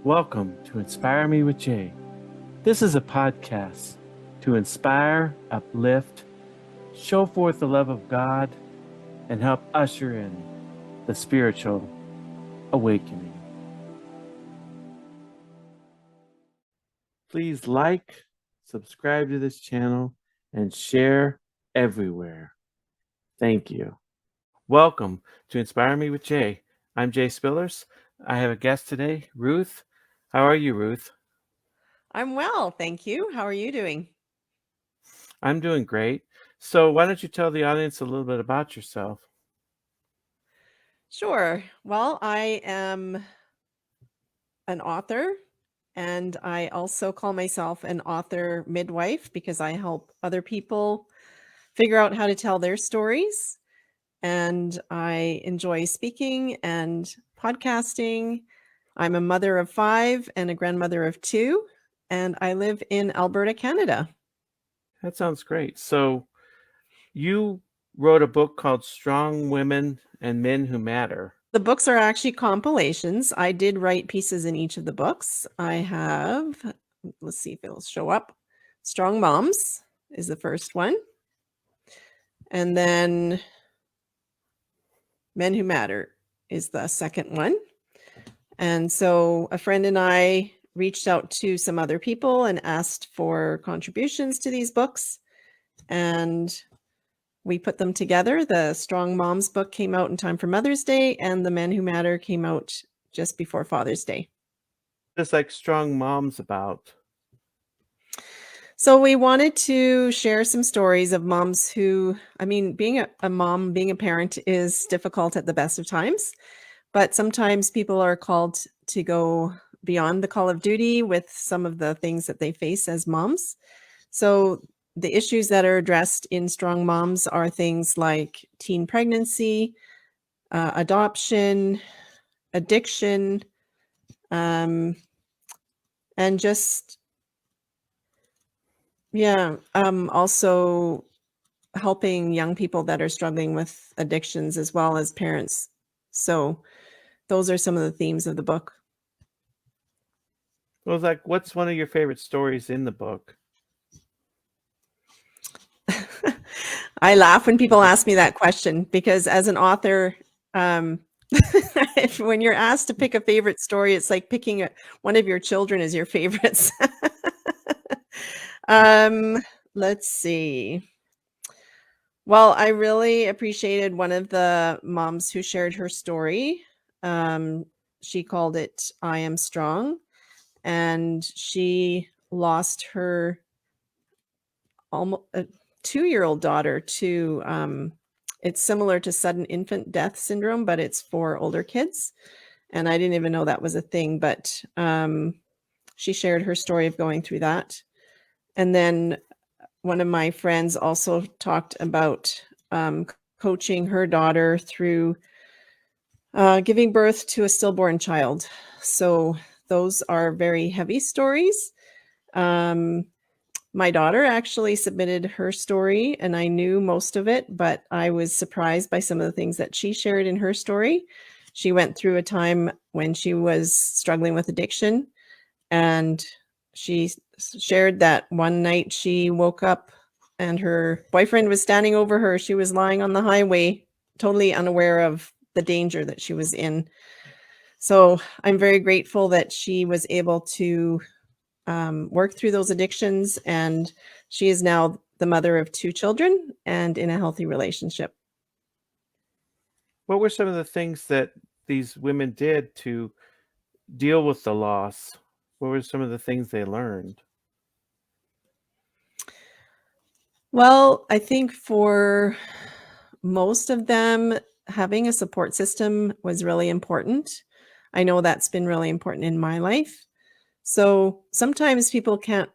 Welcome to Inspire Me with Jay. This is a podcast to inspire, uplift, show forth the love of God, and help usher in the spiritual awakening. Please like, subscribe to this channel, and share everywhere. Thank you. Welcome to Inspire Me with Jay. I'm Jay Spillers. I have a guest today, Ruth. How are you, Ruth? I'm well, thank you. How are you doing? I'm doing great. So why don't you tell the audience a little bit about yourself? Sure. Well, I am an author, and I also call myself an author midwife because I help other people figure out how to tell their stories. And I enjoy speaking and podcasting. I'm a mother of 5 and a grandmother of 2, and I live in Alberta, Canada. That sounds great. So you wrote a book called Strong Women and Men Who Matter. The books are actually compilations. I did write pieces in each of the books. I have, let's see if it'll show up. Strong Moms is the first one. And then Men Who Matter is the second one. And so a friend and I reached out to some other people and asked for contributions to these books. And we put them together. The Strong Moms book came out in time for Mother's Day, and the Men Who Matter came out just before Father's Day. Just like Strong Moms about. So we wanted to share some stories of moms who, being a mom, being a parent is difficult at the best of times, but sometimes people are called to go beyond the call of duty with some of the things that they face as moms. So the issues that are addressed in Strong Moms are things like teen pregnancy, adoption, addiction, and just also helping young people that are struggling with addictions as well as parents. So those are some of the themes of the book. It was like, what's one of your favorite stories in the book? I laugh when people ask me that question because as an author, when you're asked to pick a favorite story, it's like picking one of your children as your favorites. Let's see. Well, I really appreciated one of the moms who shared her story. She called it I Am Strong, and she lost her almost a 2-year-old daughter to it's similar to sudden infant death syndrome, but it's for older kids. And I didn't even know that was a thing, but she shared her story of going through that. And then one of my friends also talked about coaching her daughter through giving birth to a stillborn child. So those are very heavy stories. My daughter actually submitted her story, and I knew most of it, but I was surprised by some of the things that she shared in her story. She went through a time when she was struggling with addiction, and she shared that one night she woke up and her boyfriend was standing over her. She was lying on the highway, totally unaware of the danger that she was in. So I'm very grateful that she was able to work through those addictions, and she is now the mother of 2 children and in a healthy relationship. What were some of the things that these women did to deal with the loss? What were some of the things they learned? Well, I think for most of them, having a support system was really important. I know that's been really important in my life. So sometimes people can't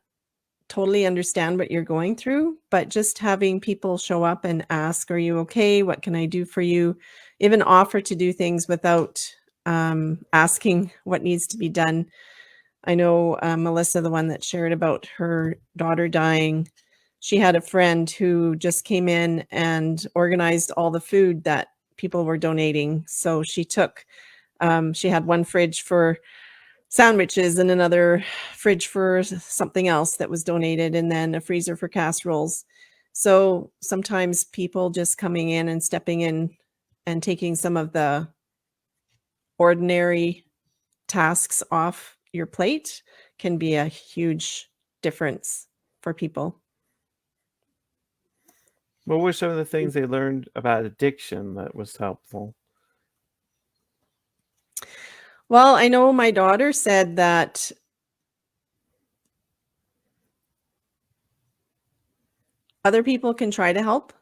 totally understand what you're going through, but just having people show up and ask, are you okay? What can I do for you? Even offer to do things without asking what needs to be done. I know Melissa, the one that shared about her daughter dying, she had a friend who just came in and organized all the food that people were donating. So she took, she had one fridge for sandwiches and another fridge for something else that was donated, and then a freezer for casseroles. So sometimes people just coming in and stepping in and taking some of the ordinary tasks off your plate can be a huge difference for people. What were some of the things they learned about addiction that was helpful? Well, I know my daughter said that other people can try to help,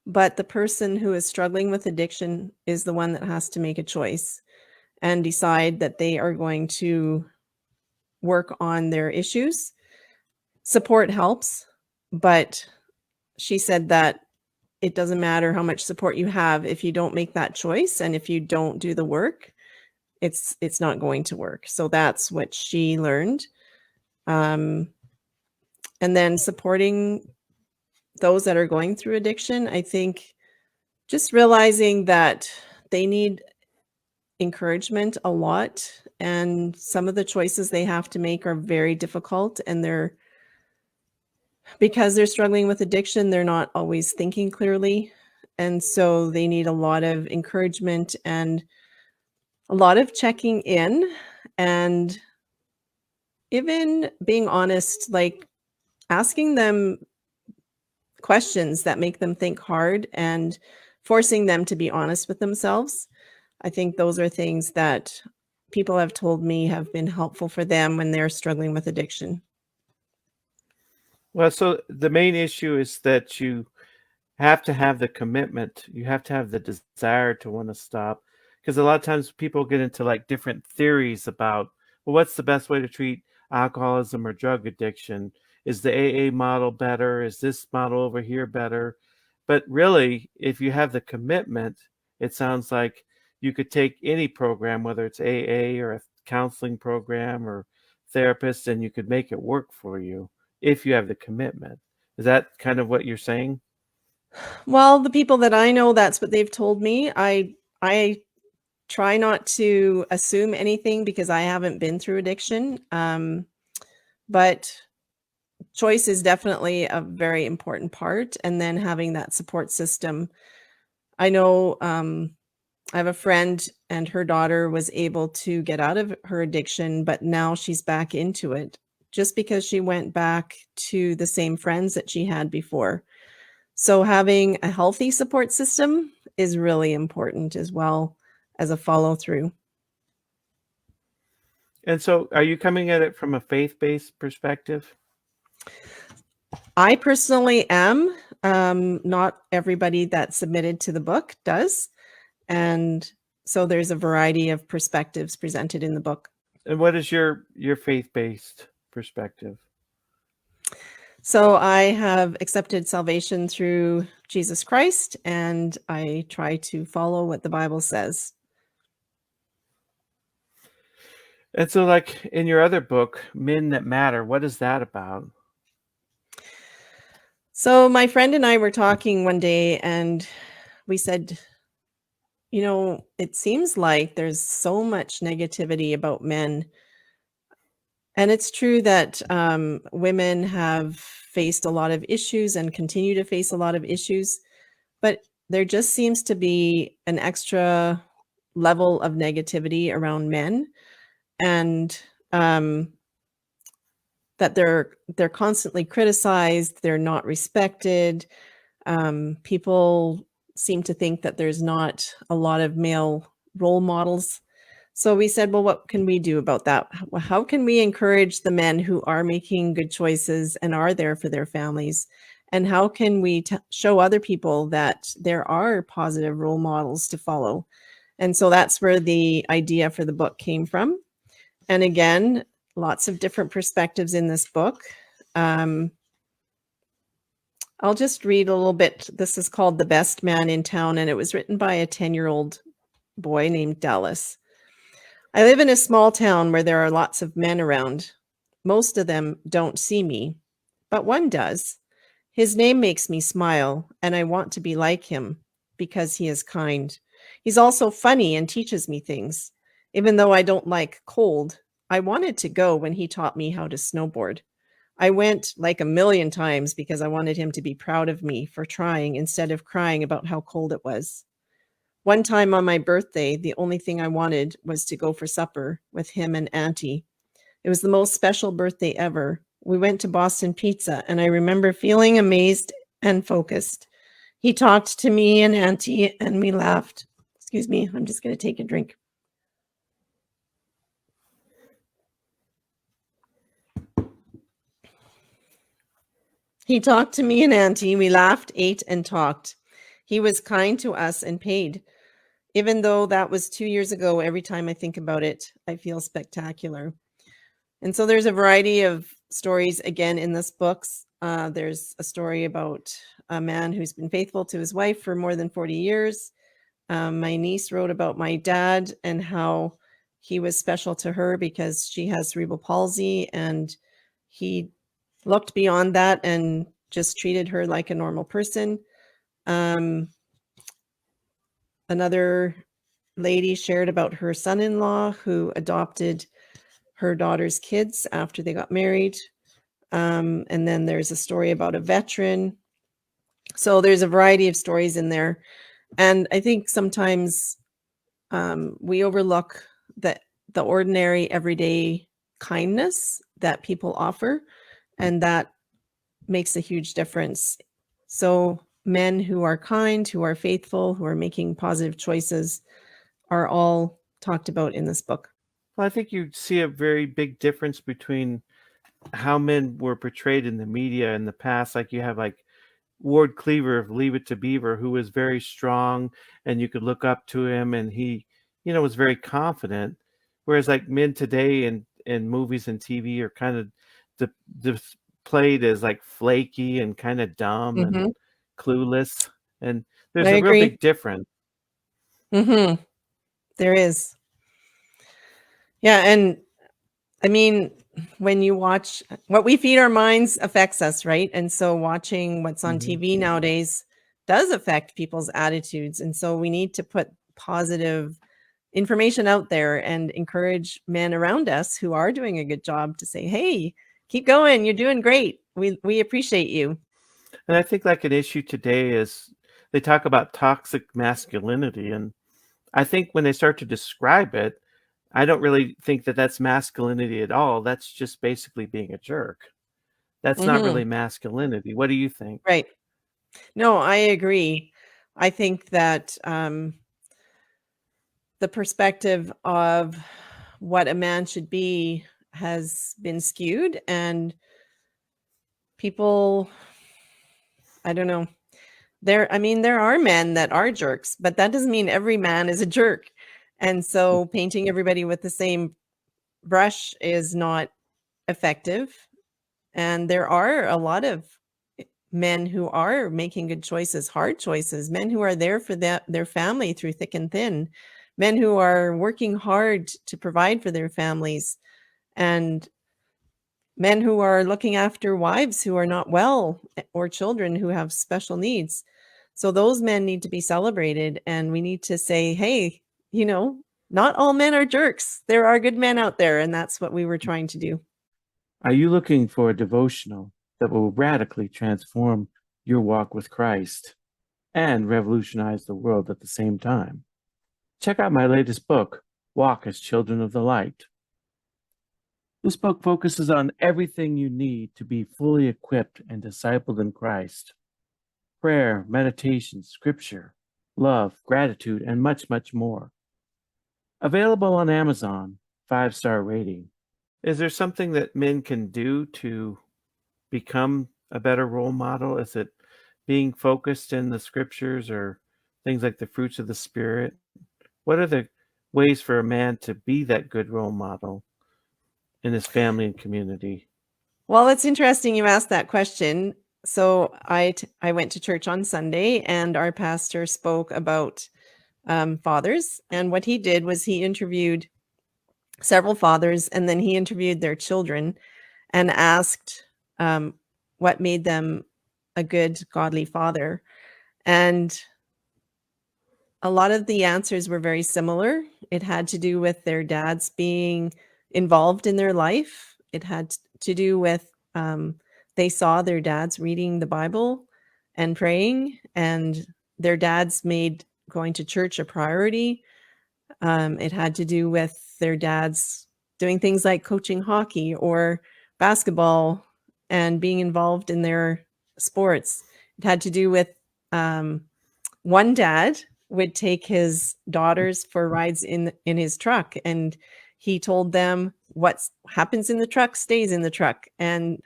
but the person who is struggling with addiction is the one that has to make a choice and decide that they are going to work on their issues. Support helps, but she said that it doesn't matter how much support you have if you don't make that choice and if you don't do the work, it's not going to work. So that's what she learned. And then supporting those that are going through addiction, I think just realizing that they need encouragement a lot, and some of the choices they have to make are very difficult, and because they're struggling with addiction, they're not always thinking clearly, and so they need a lot of encouragement and a lot of checking in, and even being honest, like asking them questions that make them think hard and forcing them to be honest with themselves. I think those are things that people have told me have been helpful for them when they're struggling with addiction. Well, so the main issue is that you have to have the commitment. You have to have the desire to want to stop. Because a lot of times people get into like different theories about, well, what's the best way to treat alcoholism or drug addiction? Is the AA model better? Is this model over here better? But really, if you have the commitment, it sounds like you could take any program, whether it's AA or a counseling program or therapist, and you could make it work for you if you have the commitment. Is that kind of what you're saying? Well, the people that I know, that's what they've told me. I try not to assume anything because I haven't been through addiction. But choice is definitely a very important part, and then having that support system. I know I have a friend, and her daughter was able to get out of her addiction, but now she's back into it just because she went back to the same friends that she had before. So having a healthy support system is really important as well as a follow through. And so are you coming at it from a faith-based perspective? I personally am. Not everybody that submitted to the book does. And so there's a variety of perspectives presented in the book. And what is your faith-based perspective? So I have accepted salvation through Jesus Christ, and I try to follow what the Bible says. And so like in your other book, Men That Matter, what is that about? So my friend and I were talking one day, and we said, it seems like there's so much negativity about men. And it's true that women have faced a lot of issues and continue to face a lot of issues, but there just seems to be an extra level of negativity around men, and that they're constantly criticized, they're not respected. People seem to think that there's not a lot of male role models. So we said, well, what can we do about that? How can we encourage the men who are making good choices and are there for their families? And how can we show other people that there are positive role models to follow? And so that's where the idea for the book came from. And again, lots of different perspectives in this book. I'll just read a little bit. This is called The Best Man in Town, and it was written by a 10-year-old boy named Dallas. I live in a small town where there are lots of men around. Most of them don't see me, but one does. His name makes me smile, and I want to be like him because he is kind. He's also funny and teaches me things. Even though I don't like cold, I wanted to go when he taught me how to snowboard. I went like a million times because I wanted him to be proud of me for trying instead of crying about how cold it was. One time on my birthday, the only thing I wanted was to go for supper with him and Auntie. It was the most special birthday ever. We went to Boston Pizza, and I remember feeling amazed and focused. He talked to me and Auntie, and we laughed. Excuse me, I'm just going to take a drink. He talked to me and Auntie. We laughed, ate, and talked. He was kind to us and paid. Even though that was 2 years ago, every time I think about it, I feel spectacular. And so there's a variety of stories again in this book. There's a story about a man who's been faithful to his wife for more than 40 years. My niece wrote about my dad and how he was special to her because she has cerebral palsy, and he looked beyond that and just treated her like a normal person. Another lady shared about her son-in-law who adopted her daughter's kids after they got married. And then there's a story about a veteran. So there's a variety of stories in there. And I think sometimes we overlook the ordinary, everyday kindness that people offer, and that makes a huge difference. So men who are kind, who are faithful, who are making positive choices are all talked about in this book. Well, I think you see a very big difference between how men were portrayed in the media in the past. Like you have like Ward Cleaver of Leave It to Beaver, who was very strong and you could look up to him, and he, was very confident. Whereas like men today in movies and TV are kind of displayed as like flaky and kind of dumb and clueless. And there's a real big difference. There is. Yeah. And I mean, when you watch, what we feed our minds affects us, right? And so watching what's on TV nowadays does affect people's attitudes. And so we need to put positive information out there and encourage men around us who are doing a good job to say, hey, keep going. You're doing great. We appreciate you. And I think like an issue today is they talk about toxic masculinity. And I think when they start to describe it, I don't really think that that's masculinity at all. That's just basically being a jerk. That's not really masculinity. What do you think? Right. No, I agree. I think that the perspective of what a man should be has been skewed, and people, I don't know. There are men that are jerks, but that doesn't mean every man is a jerk. And so painting everybody with the same brush is not effective. And there are a lot of men who are making good choices, hard choices, men who are there for their family through thick and thin, men who are working hard to provide for their families, and men who are looking after wives who are not well, or children who have special needs. So those men need to be celebrated, and we need to say, hey, not all men are jerks. There are good men out there, and that's what we were trying to do. Are you looking for a devotional that will radically transform your walk with Christ and revolutionize the world at the same time? Check out my latest book, Walk as Children of the Light. This book focuses on everything you need to be fully equipped and discipled in Christ. Prayer, meditation, scripture, love, gratitude, and much, much more. Available on Amazon, 5-star rating. Is there something that men can do to become a better role model? Is it being focused in the scriptures or things like the fruits of the Spirit? What are the ways for a man to be that good role model in his family and community? Well, it's interesting you asked that question. So I went to church on Sunday, and our pastor spoke about fathers. And what he did was he interviewed several fathers, and then he interviewed their children and asked what made them a good, godly father. And a lot of the answers were very similar. It had to do with their dads being involved in their life. It had to do with they saw their dads reading the Bible and praying, and their dads made going to church a priority. It had to do with their dads doing things like coaching hockey or basketball and being involved in their sports. It had to do with one dad would take his daughters for rides in his truck, and he told them what happens in the truck stays in the truck, and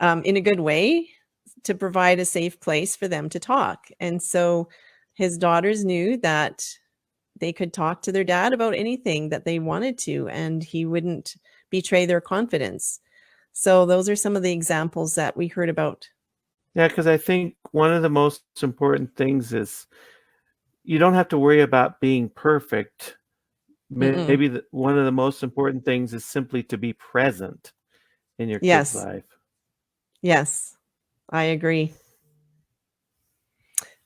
in a good way, to provide a safe place for them to talk. And so his daughters knew that they could talk to their dad about anything that they wanted to, and he wouldn't betray their confidence. So those are some of the examples that we heard about. Yeah, because I think one of the most important things is you don't have to worry about being perfect. Mm-mm. Maybe one of the most important things is simply to be present in your kid's Yes. life. Yes, I agree.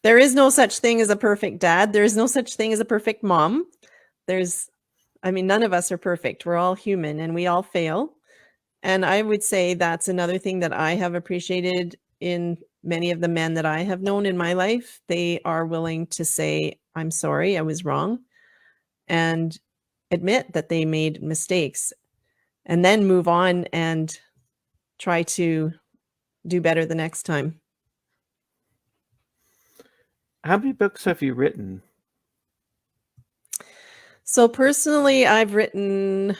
There is no such thing as a perfect dad. There is no such thing as a perfect mom. None of us are perfect. We're all human and we all fail. And I would say that's another thing that I have appreciated in many of the men that I have known in my life. They are willing to say, I'm sorry, I was wrong, and admit that they made mistakes, and then move on and try to do better the next time. How many books have you written? So personally, I've written,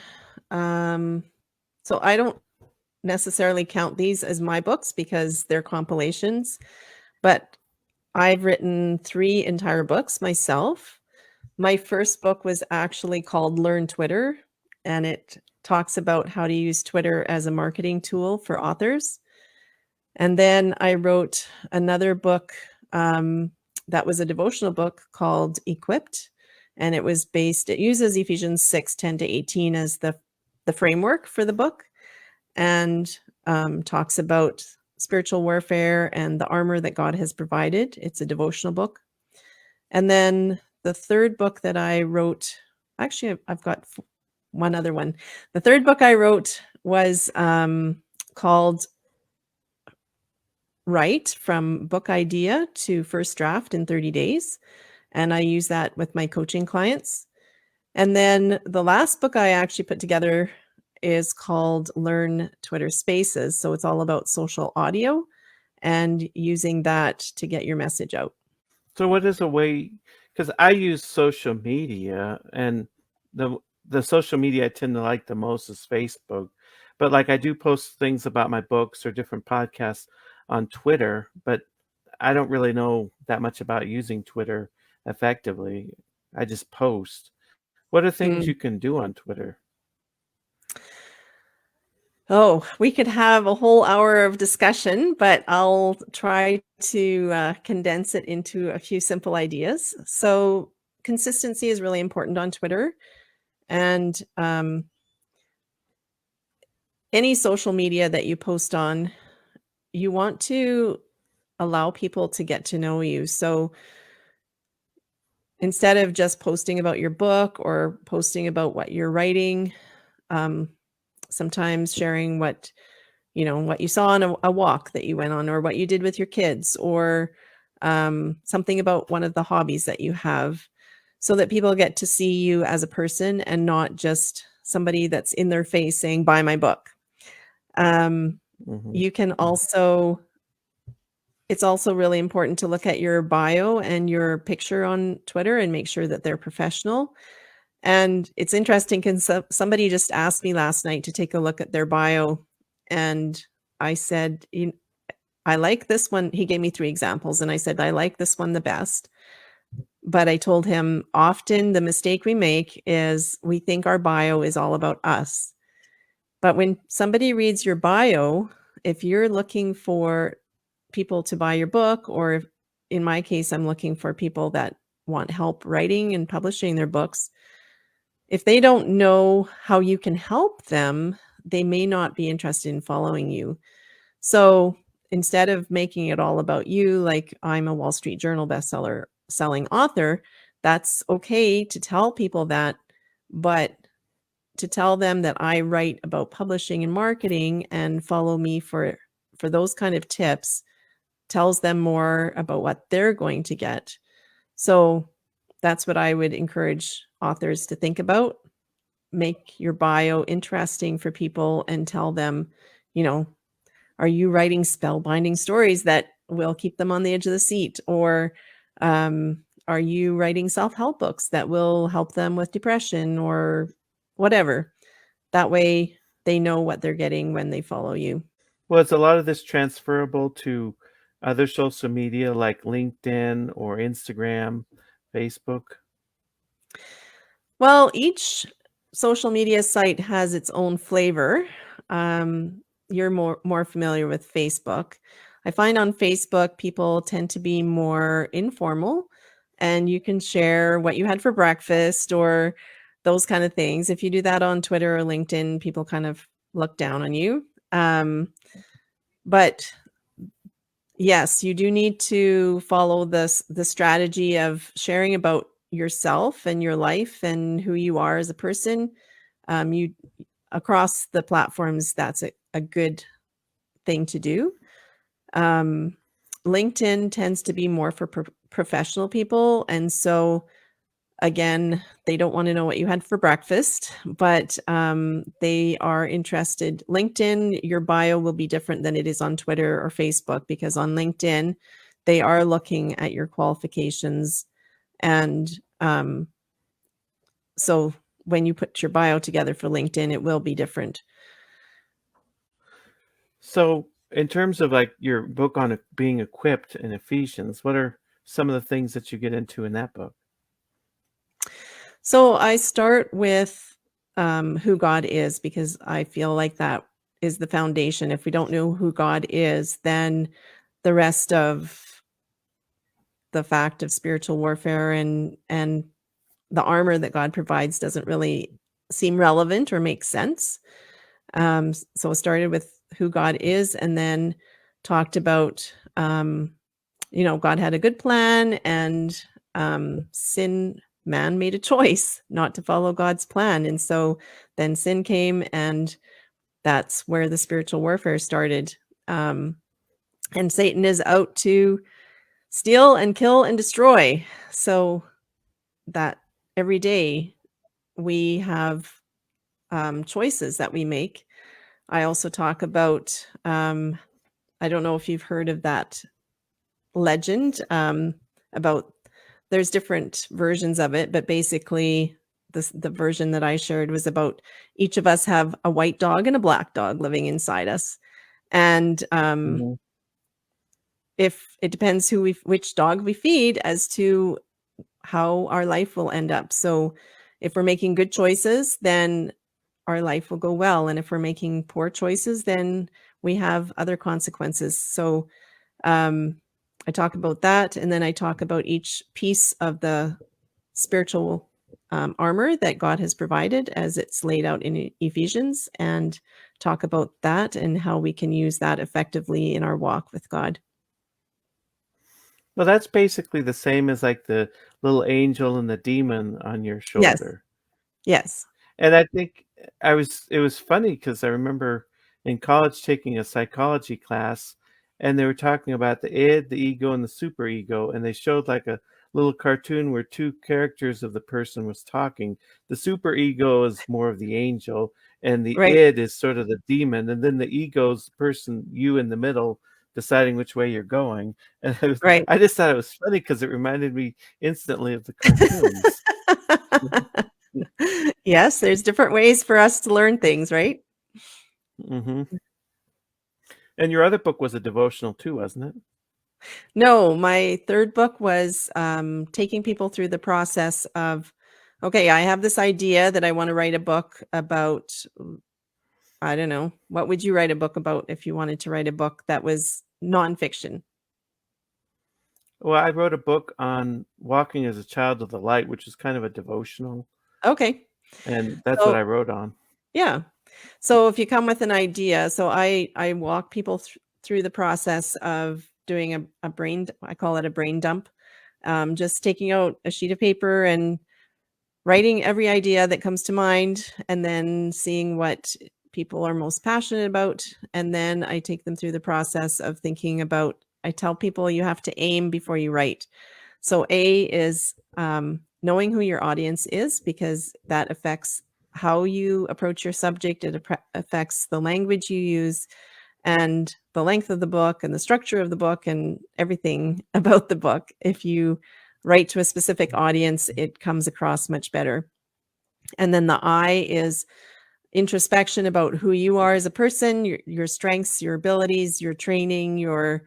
so I don't necessarily count these as my books because they're compilations, but I've written 3 entire books myself. My first book was actually called Learn Twitter, and it talks about how to use Twitter as a marketing tool for authors. And then I wrote another book that was a devotional book called Equipped, and it uses Ephesians 6:10-18 as the framework for the book, and talks about spiritual warfare and the armor that God has provided. It's a devotional book. And then the third book that I wrote, actually, I've got one other one. The third book I wrote was called Write from Book Idea to First Draft in 30 Days. And I use that with my coaching clients. And then the last book I actually put together is called Learn Twitter Spaces. So it's all about social audio and using that to get your message out. So what is a way, because I use social media, and the social media I tend to like the most is Facebook, but like I do post things about my books or different podcasts on Twitter, but I don't really know that much about using Twitter effectively. I just post. What are things you can do on Twitter? Oh, we could have a whole hour of discussion, but I'll try to condense it into a few simple ideas. So consistency is really important on Twitter, and any social media that you post on, you want to allow people to get to know you. So instead of just posting about your book or posting about what you're writing, sometimes sharing what you saw on a walk that you went on, or what you did with your kids, or something about one of the hobbies that you have, so that people get to see you as a person and not just somebody that's in their face saying, buy my book. You can also, it's also really important to look at your bio and your picture on Twitter and make sure that they're professional. And it's interesting because somebody just asked me last night to take a look at their bio, and I said, I like this one. He gave me 3 examples, and I said, I like this one the best. But I told him, often the mistake we make is we think our bio is all about us. But when somebody reads your bio, if you're looking for people to buy your book, or if, in my case, I'm looking for people that want help writing and publishing their books, if they don't know how you can help them, they may not be interested in following you. So instead of making it all about you, like I'm a Wall Street Journal bestseller selling author, that's okay to tell people that, but to tell them that I write about publishing and marketing and follow me for those kind of tips tells them more about what they're going to get. So that's what I would encourage authors to think about. Make your bio interesting for people and tell them, you know, are you writing spellbinding stories that will keep them on the edge of the seat? Or are you writing self-help books that will help them with depression or whatever? That way they know what they're getting when they follow you. Well, is a lot of this transferable to other social media like LinkedIn or Instagram, Facebook? Well, each social media site has its own flavor. You're more familiar with Facebook. I find on Facebook people tend to be more informal, and you can share what you had for breakfast or those kind of things. If you do that on Twitter or LinkedIn, people kind of look down on you. But yes, you do need to follow the strategy of sharing about yourself and your life and who you are as a person. You across the platforms, that's a good thing to do. LinkedIn tends to be more for professional people, and so again, they don't want to know what you had for breakfast, but they are interested. LinkedIn, your bio will be different than it is on Twitter or Facebook, because on LinkedIn, they are looking at your qualifications. And so when you put your bio together for LinkedIn, it will be different. So, in terms of like your book on being equipped in Ephesians, what are some of the things that you get into in that book? So I start with who God is, because I feel like that is the foundation. If we don't know who God is, then the rest of the fact of spiritual warfare and the armor that God provides doesn't really seem relevant or make sense. So I started with who God is, and then talked about God had a good plan, and man made a choice not to follow God's plan. And so then sin came, and that's where the spiritual warfare started. And Satan is out to steal and kill and destroy. So that every day we have choices that we make. I also talk about, I don't know if you've heard of that legend about, there's different versions of it, but basically the version that I shared was about each of us have a white dog and a black dog living inside us. And Mhm. if it depends which dog we feed as to how our life will end up. So if we're making good choices, then our life will go well. And if we're making poor choices, then we have other consequences. So I talk about that. And then I talk about each piece of the spiritual armor that God has provided as it's laid out in Ephesians, and talk about that and how we can use that effectively in our walk with God. Well, that's basically the same as like the little angel and the demon on your Yes. shoulder. Yes. And I think it was funny because I remember in college taking a psychology class, and they were talking about the id, the ego, and the superego, and they showed like a little cartoon where two characters of the person was talking. The superego is more of the angel, and the Right. id is sort of the demon, and then the ego is the person, you in the middle, deciding which way you're going. And Right. I just thought it was funny because it reminded me instantly of the cartoons. Yes, there's different ways for us to learn things, right? Hmm. And your other book was a devotional too, wasn't it? No, my third book was taking people through the process of, okay, I have this idea that I want to write a book about, I don't know, what would you write a book about if you wanted to write a book that was nonfiction? Well, I wrote a book on walking as a child of the light, which is kind of a devotional, Okay. and that's what So, I wrote on. yeah. So if you come with an idea, so I walk people through the process of doing a brain, I call it a brain dump. Just taking out a sheet of paper and writing every idea that comes to mind and then seeing what people are most passionate about. And then I take them through the process of thinking about, I tell people you have to aim before you write. So A is knowing who your audience is, because that affects how you approach your subject. It affects the language you use and the length of the book and the structure of the book and everything about the book. If you write to a specific audience, it comes across much better. And then the I is introspection about who you are as a person, your strengths, your abilities, your training, your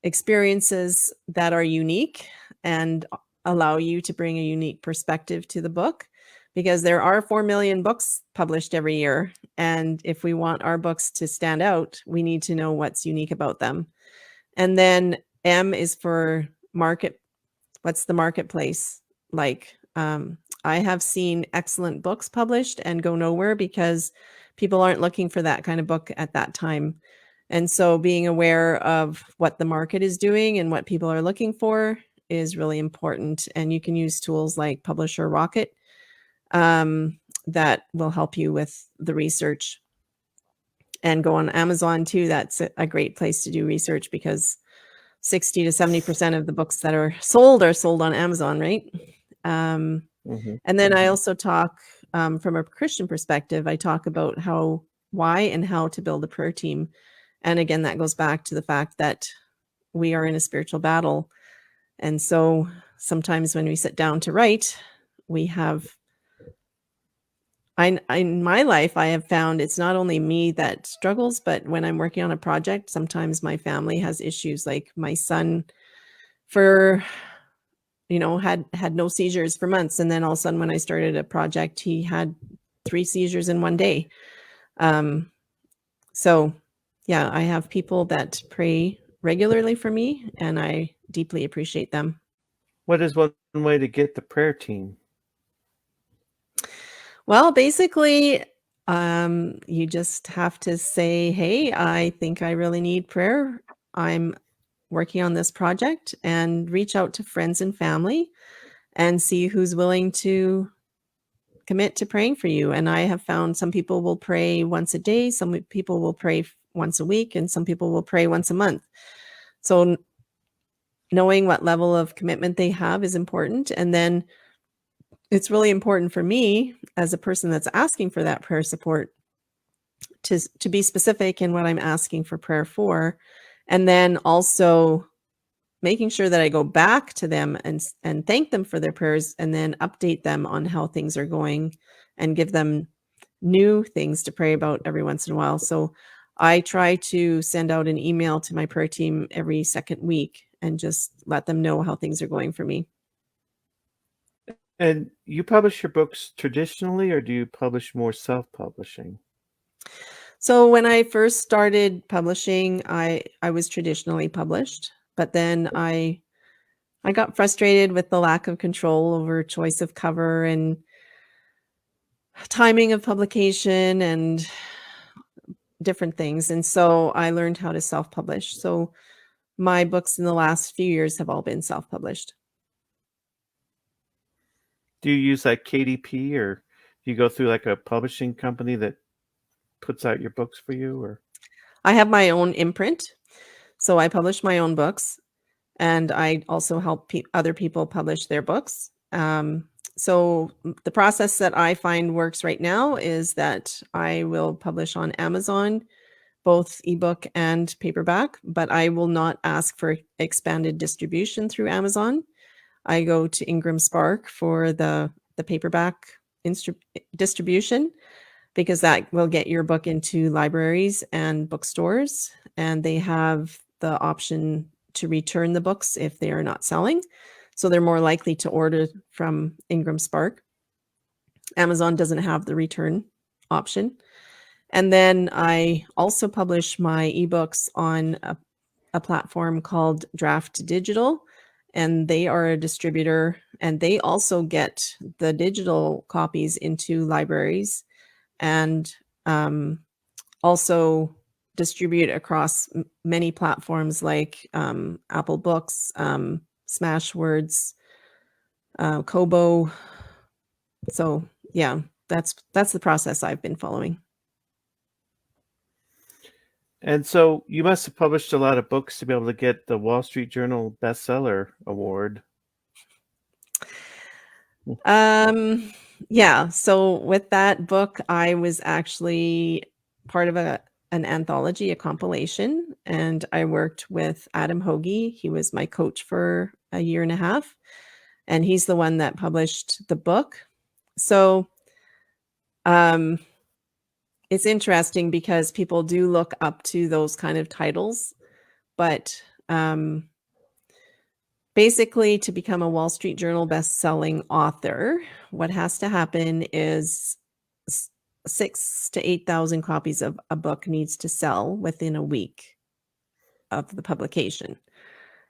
experiences that are unique and allow you to bring a unique perspective to the book, because there are 4 million books published every year. And if we want our books to stand out, we need to know what's unique about them. And then M is for market. What's the marketplace like? I have seen excellent books published and go nowhere because people aren't looking for that kind of book at that time. And so being aware of what the market is doing and what people are looking for is really important. And you can use tools like Publisher Rocket that will help you with the research. And go on Amazon too. That's a great place to do research, because 60 to 70% of the books that are sold on Amazon, right? And then I also talk from a Christian perspective. I talk about why and how to build a prayer team. And again, that goes back to the fact that we are in a spiritual battle. And so sometimes when we sit down to write, we have, in my life, I have found it's not only me that struggles, but when I'm working on a project, sometimes my family has issues. Like my son, had no seizures for months. And then all of a sudden, when I started a project, he had 3 seizures in one day. So yeah, I have people that pray regularly for me, and I deeply appreciate them. What is one way to get the prayer team? Well, basically, you just have to say, hey, I think I really need prayer. I'm working on this project, and reach out to friends and family and see who's willing to commit to praying for you. And I have found some people will pray once a day, some people will pray once a week, and some people will pray once a month. So knowing what level of commitment they have is important. And then it's really important for me as a person that's asking for that prayer support to be specific in what I'm asking for prayer for. And then also making sure that I go back to them and thank them for their prayers, and then update them on how things are going and give them new things to pray about every once in a while. So I try to send out an email to my prayer team every second week and just let them know how things are going for me. And you publish your books traditionally, or do you publish more self-publishing? So when I first started publishing, I was traditionally published, but then I got frustrated with the lack of control over choice of cover and timing of publication and different things. And so I learned how to self-publish. So my books in the last few years have all been self-published. Do you use like KDP, or do you go through like a publishing company that puts out your books for you? Or I have my own imprint, so I publish my own books, and I also help other people publish their books. So the process that I find works right now is that I will publish on Amazon, both ebook and paperback, but I will not ask for expanded distribution through Amazon. I go to Ingram Spark for the paperback distribution, because that will get your book into libraries and bookstores, and they have the option to return the books if they are not selling. So they're more likely to order from Ingram Spark. Amazon doesn't have the return option. And then I also publish my ebooks on a platform called Draft Digital, and they are a distributor, and they also get the digital copies into libraries and also distribute across many platforms like Apple Books, Smashwords, Kobo, So yeah, that's the process I've been following. And so you must have published a lot of books to be able to get the Wall Street Journal bestseller award. Yeah, so with that book, I was actually part of an anthology, a compilation, and I worked with Adam Hoagie. He was my coach for a year and a half, and he's the one that published the book. So, it's interesting because people do look up to those kind of titles, but, basically, to become a Wall Street Journal best-selling author, what has to happen is 6 to 8,000 copies of a book needs to sell within a week of the publication.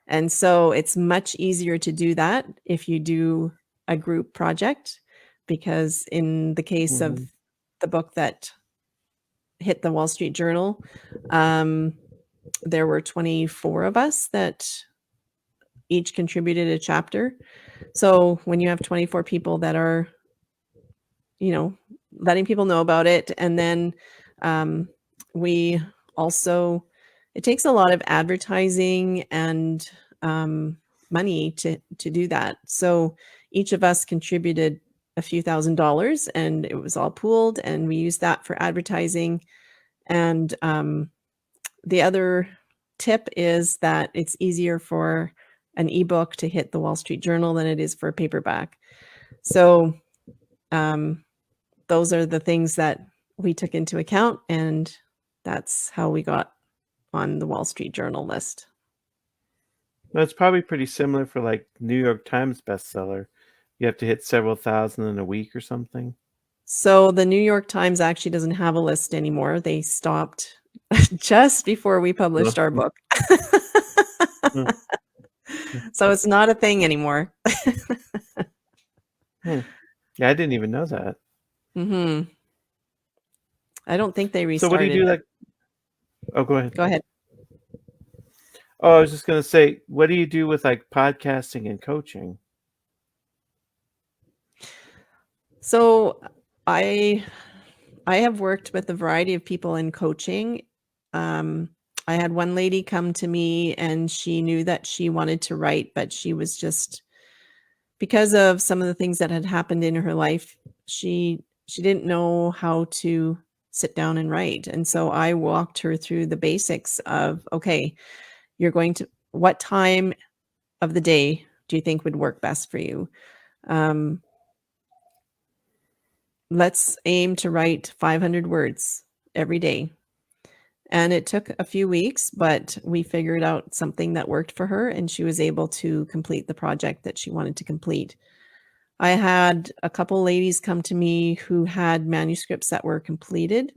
And so it's much easier to do that if you do a group project, because in the case of the book that hit the Wall Street Journal, there were 24 of us that each contributed a chapter. So when you have 24 people that are, letting people know about it, and then we also, it takes a lot of advertising and money to do that. So each of us contributed a few $1,000s, and it was all pooled, and we used that for advertising. And the other tip is that it's easier for an ebook to hit the Wall Street Journal than it is for a paperback. So those are the things that we took into account, and that's how we got on the Wall Street Journal list. That's probably pretty similar for like New York Times bestseller. You have to hit several thousand in a week or something. So the New York Times actually doesn't have a list anymore. They stopped just before we published our book. So it's not a thing anymore. Yeah, I didn't even know that. I don't think they restarted. So what do you do? Like, oh, go ahead. Go ahead. Oh, I was just gonna say, what do you do with like podcasting and coaching? So I have worked with a variety of people in coaching. I had one lady come to me, and she knew that she wanted to write, but she was just, because of some of the things that had happened in her life, she didn't know how to sit down and write. And so I walked her through the basics of, okay, what time of the day do you think would work best for you? Let's aim to write 500 words every day. And it took a few weeks, but we figured out something that worked for her, and she was able to complete the project that she wanted to complete. I had a couple ladies come to me who had manuscripts that were completed,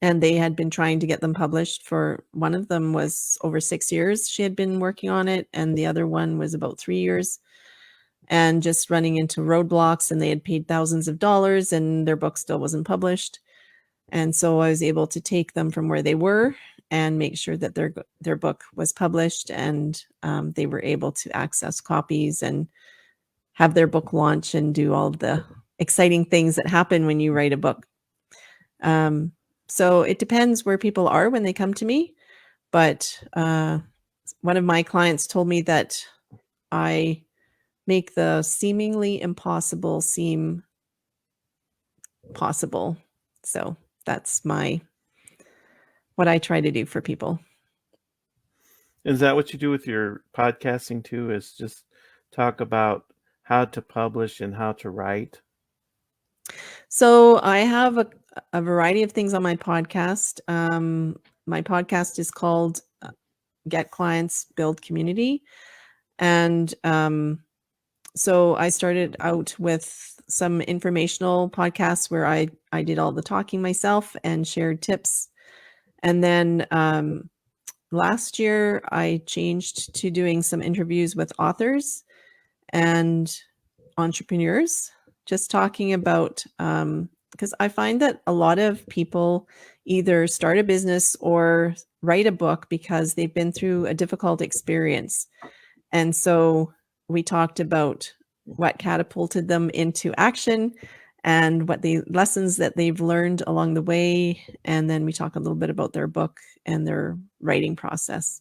and they had been trying to get them published for, one of them was over 6 years she had been working on it, and the other one was about 3 years, and just running into roadblocks, and they had paid thousands of dollars and their book still wasn't published. And so I was able to take them from where they were and make sure that their book was published, and they were able to access copies and have their book launch and do all of the exciting things that happen when you write a book. So it depends where people are when they come to me. But one of my clients told me that I make the seemingly impossible seem possible. So that's what I try to do for people. Is that what you do with your podcasting too? Is just talk about how to publish and how to write? So I have a variety of things on my podcast. My podcast is called Get Clients, Build Community. And so I started out with some informational podcasts where I did all the talking myself and shared tips. And then last year I changed to doing some interviews with authors and entrepreneurs, just talking about, because I find that a lot of people either start a business or write a book because they've been through a difficult experience. And so we talked about what catapulted them into action, and what the lessons that they've learned along the way. And then we talk a little bit about their book and their writing process.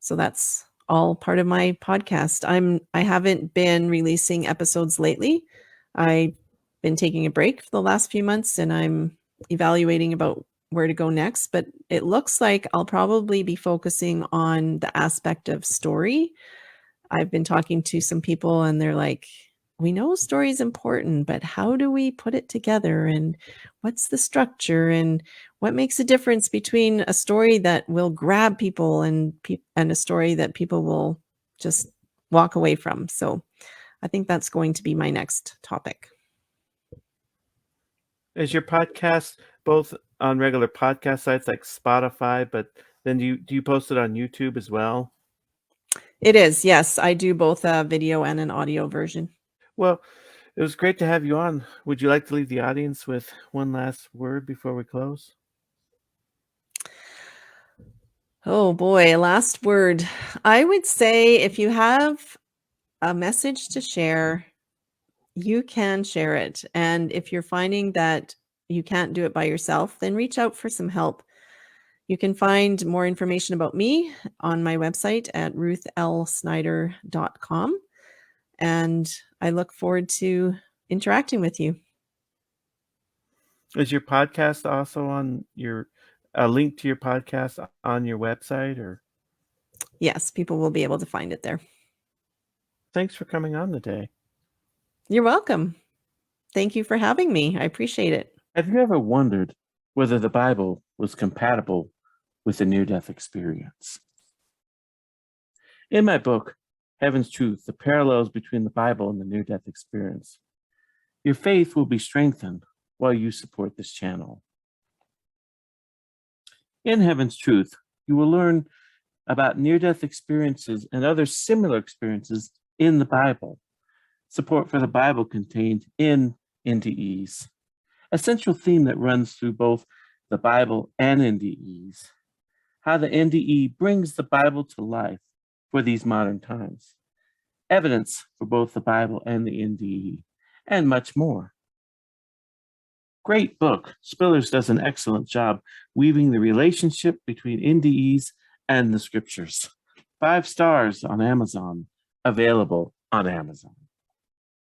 So that's all part of my podcast. I haven't been releasing episodes lately. I've been taking a break for the last few months, and I'm evaluating about where to go next, but it looks like I'll probably be focusing on the aspect of story. I've been talking to some people and they're like, we know story is important, but how do we put it together? And what's the structure? And what makes a difference between a story that will grab people and a story that people will just walk away from? So I think that's going to be my next topic. Is your podcast both on regular podcast sites like Spotify, but then do you post it on YouTube as well? It is, yes. I do both a video and an audio version. Well, it was great to have you on. Would you like to leave the audience with one last word before we close? Oh boy, last word. I would say if you have a message to share, you can share it. And if you're finding that you can't do it by yourself, then reach out for some help. You can find more information about me on my website at ruthlsnyder.com. And I look forward to interacting with you. Is your podcast also on a link to your podcast on your website, or? Yes, people will be able to find it there. Thanks for coming on today. You're welcome. Thank you for having me. I appreciate it. Have you ever wondered whether the Bible was compatible with a near-death experience? In my book, Heaven's Truth, the parallels between the Bible and the near-death experience, your faith will be strengthened while you support this channel. In Heaven's Truth, you will learn about near-death experiences and other similar experiences in the Bible. Support for the Bible contained in NDEs, a central theme that runs through both the Bible and NDEs, how the NDE brings the Bible to life for these modern times, evidence for both the Bible and the NDE, and much more. Great book. Spillers does an excellent job weaving the relationship between NDEs and the scriptures. 5 stars on Amazon, available on Amazon.